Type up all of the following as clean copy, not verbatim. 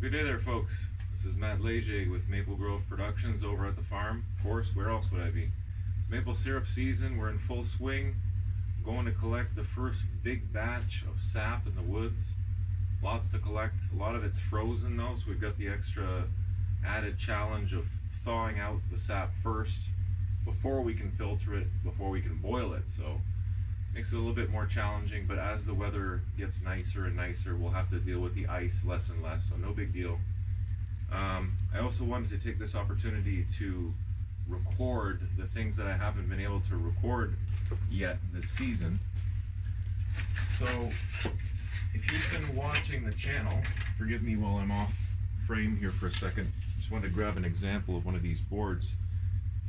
Good day there, folks. This is Matt Leger with Maple Grove Productions over at the farm. Of course, where else would I be? It's maple syrup season. We're in full swing. Going to collect the first big batch of sap in the woods. Lots to collect. A lot of it's frozen though, so we've got the extra added challenge of thawing out the sap first before we can filter it, before we can boil it. So makes it a little bit more challenging, but as the weather gets nicer and nicer, we'll have to deal with the ice less and less, so no big deal. I also wanted to take this opportunity to record the things that I haven't been able to record yet this season. So if you've been watching the channel, forgive me while I'm off frame here for a second, just wanted to grab an example of one of these boards.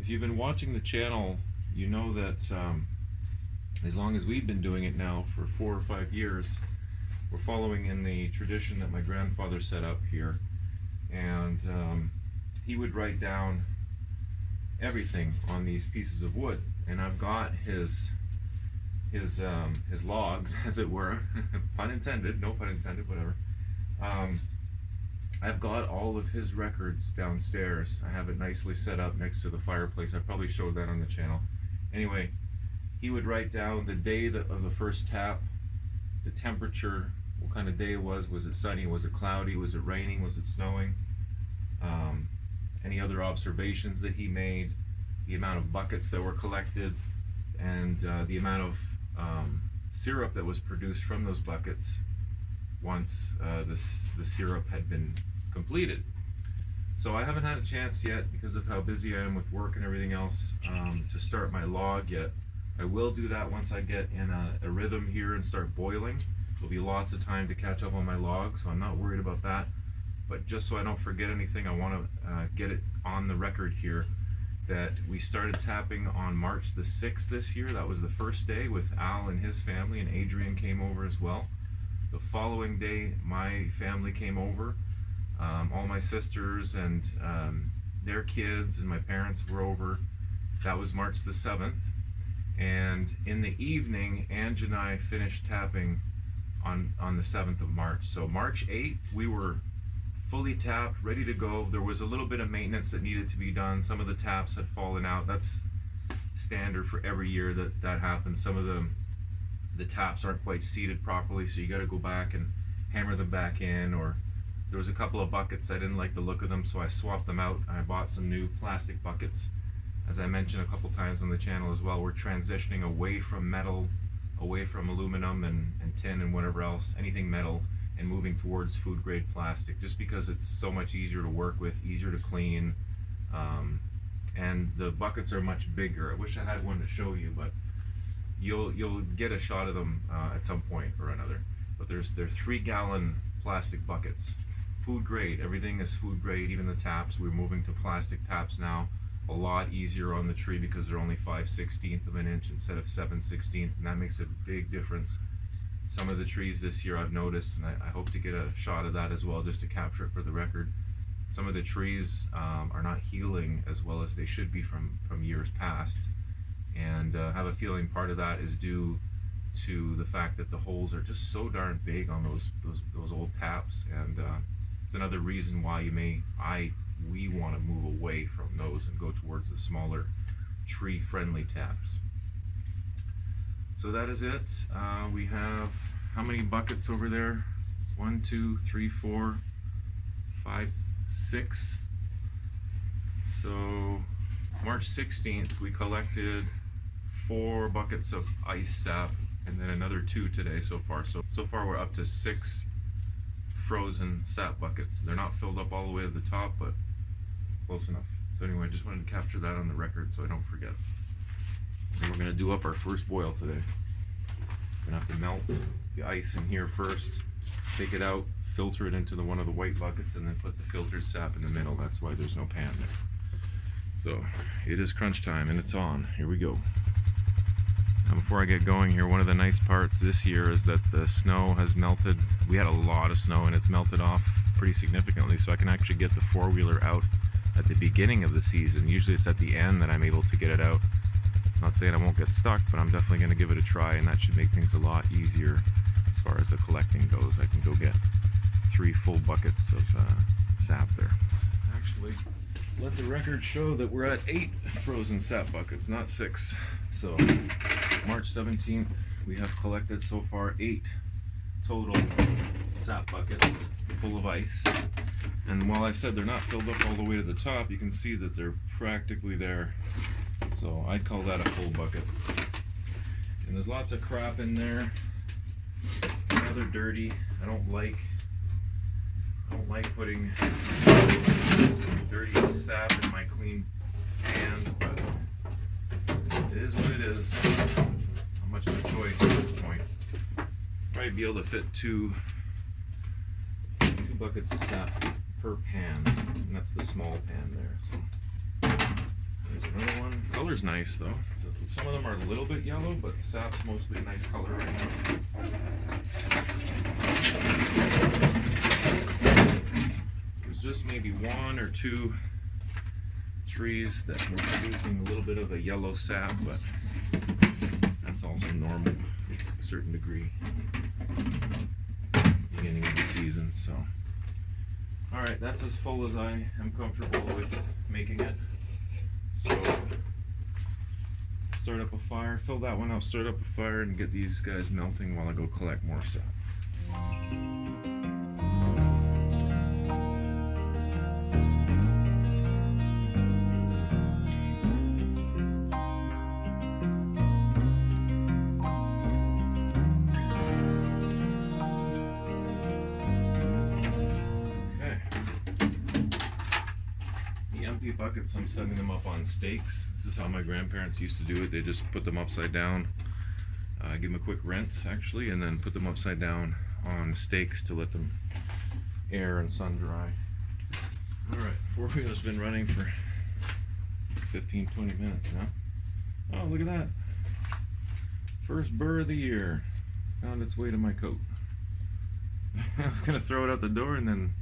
If you've been watching the channel, you know that as long as we've been doing it now for 4 or 5 years, we're following in the tradition that my grandfather set up here, and he would write down everything on these pieces of wood, and I've got his logs, as it were, pun intended, no pun intended, whatever. I've got all of his records downstairs. I have it nicely set up next to the fireplace. I probably showed that on the channel. Anyway, he would write down the day of the first tap, the temperature, what kind of day it was it sunny, was it cloudy, was it raining, was it snowing, any other observations that he made, the amount of buckets that were collected, and the amount of syrup that was produced from those buckets once the syrup had been completed. So I haven't had a chance yet, because of how busy I am with work and everything else, to start my log yet. I will do that once I get in a rhythm here and start boiling. There'll be lots of time to catch up on my log, so I'm not worried about that. But just so I don't forget anything, I want to get it on the record here that we started tapping on March the 6th this year. That was the first day with Al and his family, and Adrian came over as well. The following day, my family came over. All my sisters and their kids and my parents were over. That was March the 7th. And in the evening, Ange and I finished tapping on the 7th of March. So March 8th, we were fully tapped, ready to go. There was a little bit of maintenance that needed to be done. Some of the taps had fallen out. That's standard for every year that happens. Some of the taps aren't quite seated properly, so you got to go back and hammer them back in. Or there was a couple of buckets, I didn't like the look of them, so I swapped them out. I bought some new plastic buckets. As I mentioned a couple times on the channel as well, we're transitioning away from metal, away from aluminum and tin and whatever else, anything metal, and moving towards food grade plastic, just because it's so much easier to work with, easier to clean, and the buckets are much bigger. I wish I had one to show you, but you'll get a shot of them at some point or another. But they're 3-gallon plastic buckets, food grade. Everything is food grade, even the taps. We're moving to plastic taps now. A lot easier on the tree because they're only 5/16 of an inch instead of 7/16, and that makes a big difference. Some of the trees this year I've noticed, and I hope to get a shot of that as well, just to capture it for the record. Some of the trees are not healing as well as they should be from years past, and I have a feeling part of that is due to the fact that the holes are just so darn big on those old taps, and it's another reason why we want to move away from those and go towards the smaller tree-friendly taps. So that is it. We have how many buckets over there? 1, 2, 3, 4, 5, 6. So March 16th we collected 4 buckets of ice sap, and then another 2 today so far. So far we're up to 6 frozen sap buckets. They're not filled up all the way to the top, but close enough. So anyway, I just wanted to capture that on the record so I don't forget. And we're going to do up our first boil today. We're going to have to melt the ice in here first, take it out, filter it into one of the white buckets, and then put the filtered sap in the middle. That's why there's no pan there. So it is crunch time, and it's on. Here we go. Now before I get going here, one of the nice parts this year is that the snow has melted. We had a lot of snow, and it's melted off pretty significantly, so I can actually get the four-wheeler out at the beginning of the season. Usually it's at the end that I'm able to get it out. I'm not saying I won't get stuck, but I'm definitely going to give it a try, and that should make things a lot easier as far as the collecting goes. I can go get 3 full buckets of sap there. Actually, let the record show that we're at 8 frozen sap buckets, not 6. So March 17th, we have collected so far 8 total sap buckets full of ice. And while I said they're not filled up all the way to the top, you can see that they're practically there. So I'd call that a full bucket. And there's lots of crap in there. Rather dirty. I don't like putting dirty sap in my clean pans, but it is what it is. Not much of a choice at this point. Probably be able to fit two buckets of sap per pan, and that's the small pan there. So there's another one. Color's nice though. Some of them are a little bit yellow, but sap's mostly a nice color right now. There's just maybe 1 or 2 trees that were producing a little bit of a yellow sap, but that's also normal to a certain degree. Beginning of the season, so. Alright, that's as full as I am comfortable with making it. So, start up a fire, fill that one up, start up a fire, and get these guys melting while I go collect more sap. Buckets, I'm setting them up on stakes. This is how my grandparents used to do it. They just put them upside down, give them a quick rinse actually, and then put them upside down on stakes to let them air and sun dry. Alright, 4-wheeler's been running for 15-20 minutes now. Oh, look at that. First burr of the year. Found its way to my coat. I was going to throw it out the door, and then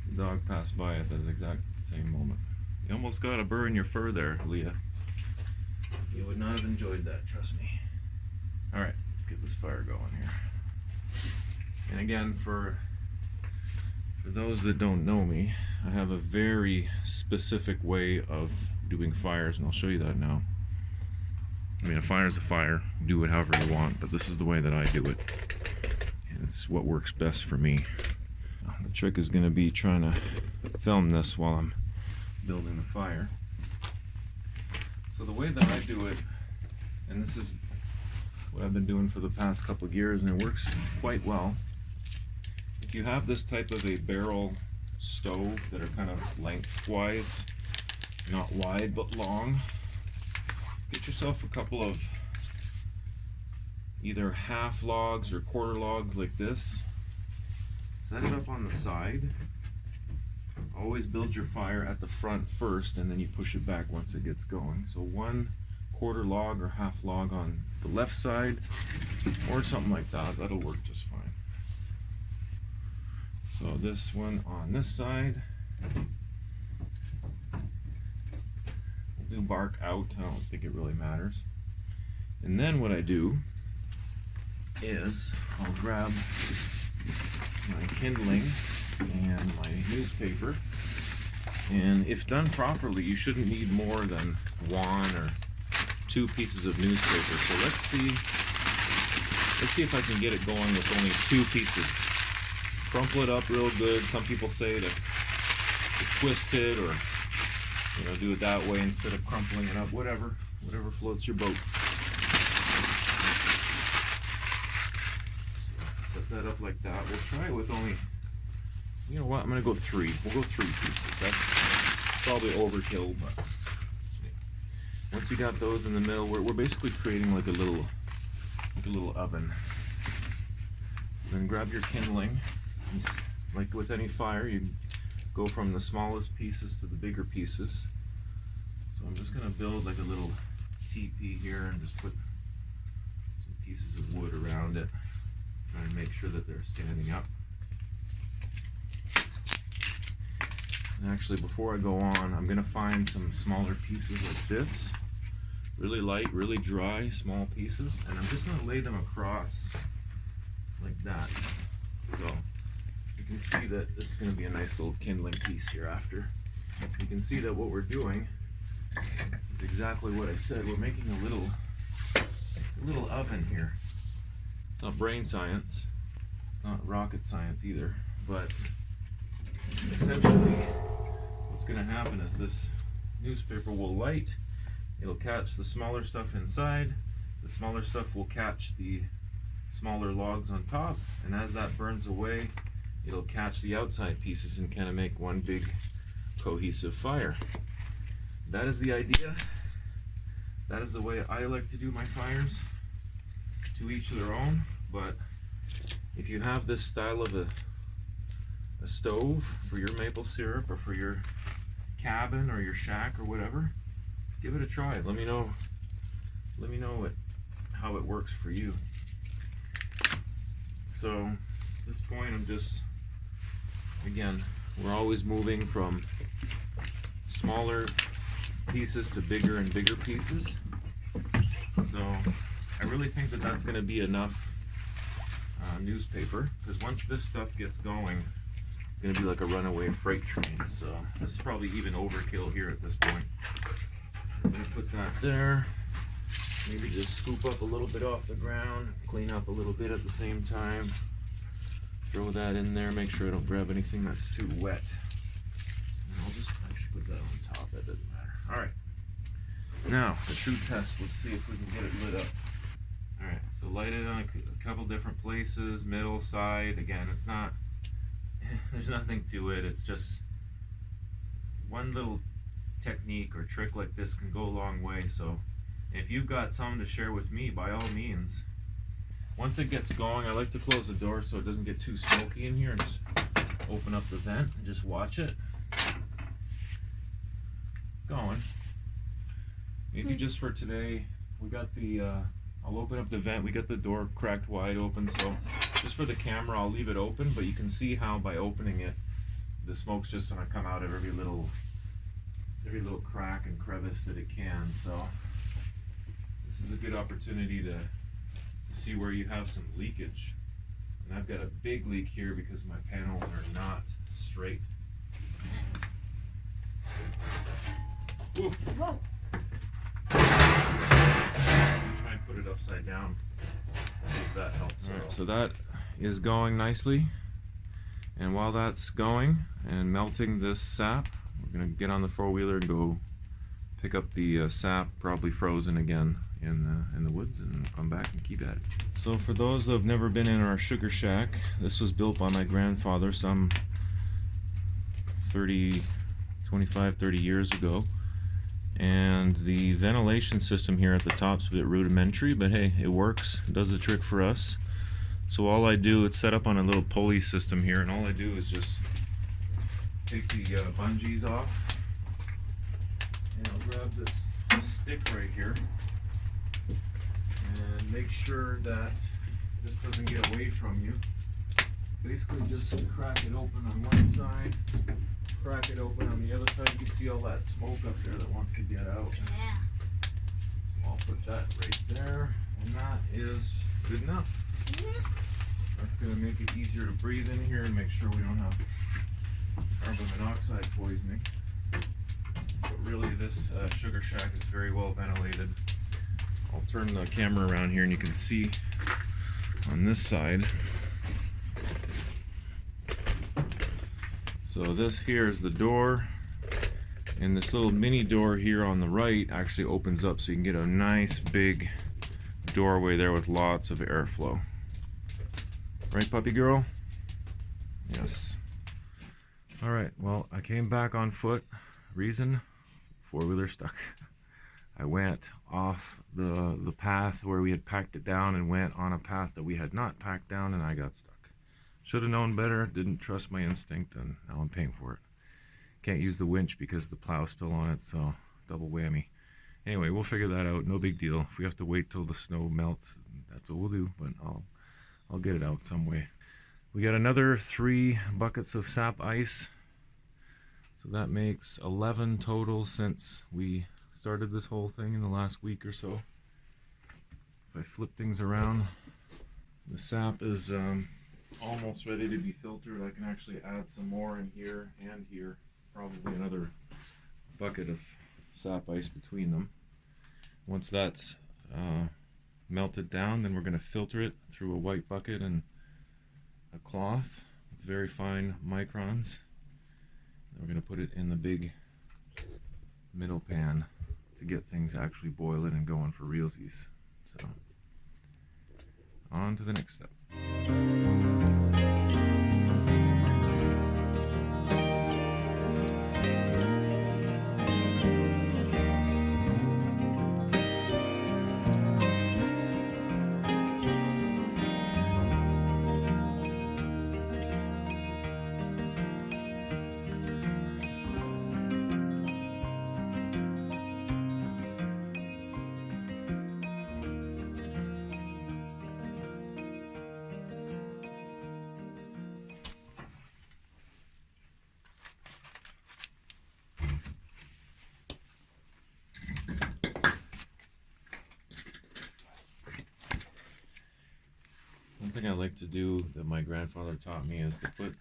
the dog passed by at the exact same moment. You almost got a burr in your fur there, Leah. You would not have enjoyed that, trust me. Alright, let's get this fire going here. And again, for those that don't know me, I have a very specific way of doing fires, and I'll show you that now. I mean, a fire is a fire. Do it however you want, but this is the way that I do it. And it's what works best for me. The trick is going to be trying to film this while I'm building the fire. So the way that I do it, and this is what I've been doing for the past couple of years, and it works quite well. If you have this type of a barrel stove that are kind of lengthwise, not wide but long, get yourself a couple of either half logs or quarter logs like this. Set it up on the side. Always build your fire at the front first, and then you push it back once it gets going. So 1 quarter log or half log on the left side, or something like that. That'll work just fine. So this one on this side. We'll do bark out. I don't think it really matters. And then what I do is I'll grab my kindling and my newspaper, and if done properly, you shouldn't need more than 1 or 2 pieces of newspaper. So let's see if I can get it going with only 2 pieces. Crumple it up real good. Some people say to twist it, or do it that way instead of crumpling it up. Whatever floats your boat. So set that up like that. We'll try it with only, you know what, I'm going to go 3. We'll go 3 pieces. That's probably overkill, but once you got those in the middle, we're basically creating like a little oven. Then grab your kindling. Like with any fire, you go from the smallest pieces to the bigger pieces. So I'm just going to build like a little teepee here and just put some pieces of wood around it. Try and make sure that they're standing up. And actually, before I go on, I'm going to find some smaller pieces like this. Really light, really dry, small pieces. And I'm just going to lay them across like that. So you can see that this is going to be a nice little kindling piece here after. You can see that what we're doing is exactly what I said. We're making a little oven here. It's not brain science. It's not rocket science either. But essentially, what's going to happen is this newspaper will light. It'll catch the smaller stuff inside. The smaller stuff will catch the smaller logs on top. And as that burns away, it'll catch the outside pieces and kind of make one big cohesive fire. That is the idea. That is the way I like to do my fires. To each their own. But if you have this style of a stove for your maple syrup or for your cabin or your shack or whatever, give it a try. Let me know how it works for you. So at this point, I'm just, again, we're always moving from smaller pieces to bigger and bigger pieces. So I really think that that's going to be enough newspaper, because once this stuff gets going, it's going to be like a runaway freight train. So this is probably even overkill here at this point. I'm going to put that there. Maybe just scoop up a little bit off the ground, clean up a little bit at the same time. Throw that in there, make sure I don't grab anything that's too wet. And I'll just actually put that on top, that doesn't matter. Alright, now the true test. Let's see if we can get it lit up. Alright, so light it on a couple different places, middle, side. Again, it's not, there's nothing to it, it's just one little technique or trick like this can go a long way. So if you've got something to share with me, by all means. Once it gets going, I like to close the door so it doesn't get too smoky in here, and just open up the vent and just watch it. It's going. Maybe just for today, we got the, I'll open up the vent. We got the door cracked wide open, so just for the camera, I'll leave it open, but you can see how by opening it, the smoke's just gonna come out of every little crack and crevice that it can. So this is a good opportunity to see where you have some leakage. And I've got a big leak here because my panels are not straight. Ooh. Whoa. Try and put it upside down. See if that helps. Alright, so that is going nicely. And while that's going and melting this sap, we're going to get on the four-wheeler and go pick up the sap, probably frozen again, in the woods, and we'll come back and keep at it. So for those that have never been in our sugar shack, this was built by my grandfather some 25, 30 years ago. And the ventilation system here at the top's a bit rudimentary, but hey, it works. It does the trick for us. So all I do, it's set up on a little pulley system here, and all I do is just take the bungees off, and I'll grab this stick right here and make sure that this doesn't get away from you. Basically just crack it open on one side, crack it open on the other side. You can see all that smoke up there that wants to get out. Yeah. So I'll put that right there, and that is good enough. That's going to make it easier to breathe in here and make sure we don't have carbon monoxide poisoning. But really, this sugar shack is very well ventilated. I'll turn the camera around here and you can see on this side. So this here is the door, and this little mini door here on the right actually opens up so you can get a nice big doorway there with lots of airflow. Right, puppy girl? Yes. Alright, well, I came back on foot. Reason? Four-wheeler stuck. I went off the path where we had packed it down and went on a path that we had not packed down, and I got stuck. Should have known better, didn't trust my instinct, and now I'm paying for it. Can't use the winch because the plow's still on it, so double whammy. Anyway, we'll figure that out, no big deal. If we have to wait till the snow melts, that's what we'll do, but I'll get it out some way. We got another 3 buckets of sap ice. So that makes 11 total since we started this whole thing in the last week or so. If I flip things around, the sap is almost ready to be filtered. I can actually add some more in here and here, probably another bucket of sap ice between them. Once that's melted down, then we're going to filter it through a white bucket and a cloth with very fine microns. Then we're going to put it in the big middle pan to get things actually boiling and going for realsies. So, on to the next step. One thing I like to do that my grandfather taught me is to put,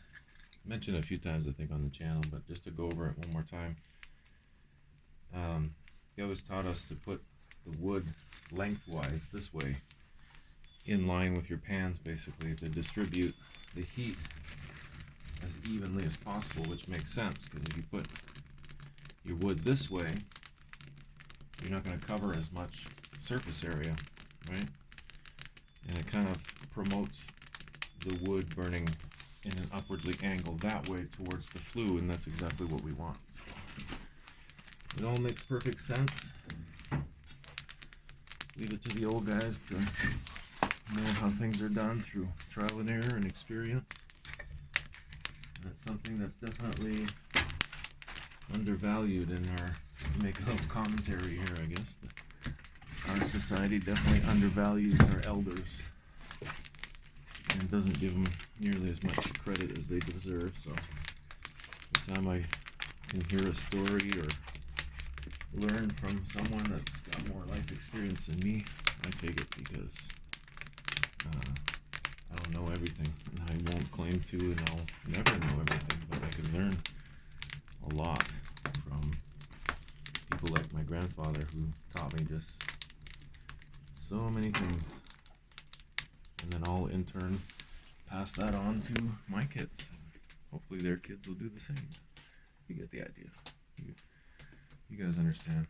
mentioned a few times I think on the channel, but just to go over it one more time. He always taught us to put the wood lengthwise this way, in line with your pans basically, to distribute the heat as evenly as possible, which makes sense because if you put your wood this way, you're not going to cover as much surface area, right? And it kind of promotes the wood burning in an upwardly angled that way towards the flue, and that's exactly what we want. So it all makes perfect sense. Leave it to the old guys to know how things are done through trial and error and experience. That's something that's definitely undervalued in our, to make a commentary here, I guess. Our society definitely undervalues our elders and doesn't give them nearly as much credit as they deserve. So every time I can hear a story or learn from someone that's got more life experience than me, I take it, because I don't know everything, and I won't claim to, and I'll never know everything, but I can learn a lot from people like my grandfather, who taught me just so many things, and then I'll in turn pass that on to my kids. Hopefully their kids will do the same. You get the idea. You guys understand.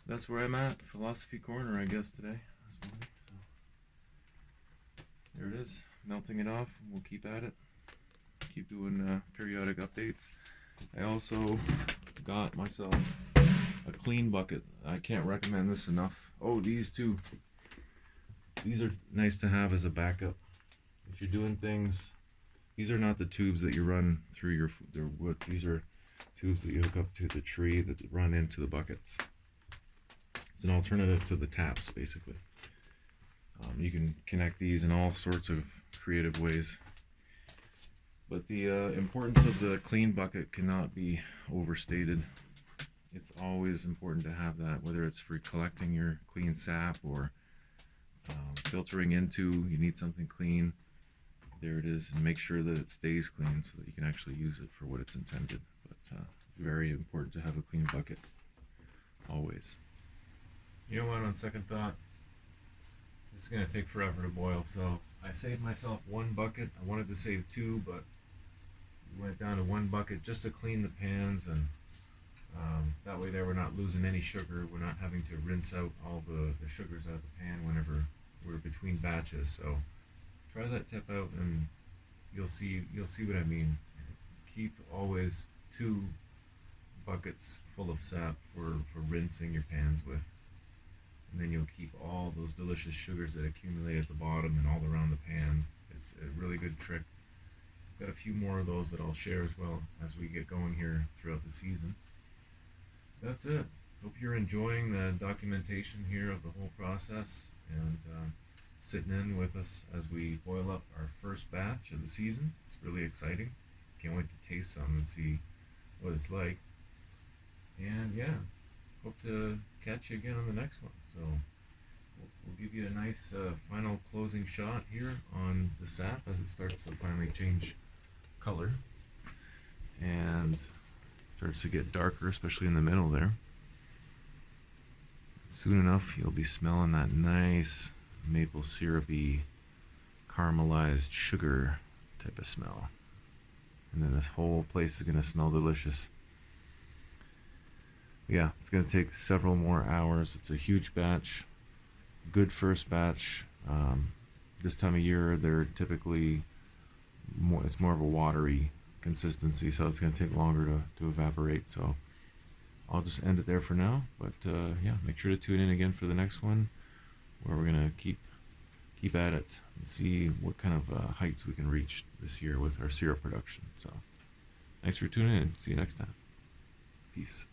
That's where I'm at. Philosophy Corner, I guess, today. So, there it is. Melting it off. We'll keep at it. Keep doing periodic updates. I also got myself a clean bucket. I can't recommend this enough. Oh, these two. These are nice to have as a backup. If you're doing things, these are not the tubes that you run through their woods. These are tubes that you hook up to the tree that run into the buckets. It's an alternative to the taps, basically. You can connect these in all sorts of creative ways. But the importance of the clean bucket cannot be overstated. It's always important to have that, whether it's for collecting your clean sap or filtering into, you need something clean. There it is, and make sure that it stays clean so that you can actually use it for what it's intended. But very important to have a clean bucket, always. You know what, on second thought, this is going to take forever to boil, so I saved myself one bucket. I wanted to save two, but we went down to one bucket just to clean the pans, and that way there we're not losing any sugar. We're not having to rinse out all the sugars out of the pan whenever we're between batches. So try that tip out and you'll see what I mean. Keep always 2 buckets full of sap for rinsing your pans with, and then you'll keep all those delicious sugars that accumulate at the bottom and all around the pans. It's a really good trick. I've got a few more of those that I'll share as well as we get going here throughout the season. That's it. Hope you're enjoying the documentation here of the whole process, and sitting in with us as we boil up our first batch of the season. It's really exciting. Can't wait to taste some and see what it's like. And yeah, hope to catch you again on the next one. So we'll give you a nice final closing shot here on the sap as it starts to finally change color and starts to get darker, especially in the middle there. Soon enough, you'll be smelling that nice maple syrupy, caramelized sugar type of smell. And then this whole place is going to smell delicious. Yeah, it's going to take several more hours. It's a huge batch, good first batch. This time of year, they're typically it's more of a watery consistency, so it's going to take longer to evaporate. So I'll just end it there for now. But yeah, make sure to tune in again for the next one, where we're going to keep at it and see what kind of heights we can reach this year with our syrup production. So thanks for tuning in. See you next time. Peace.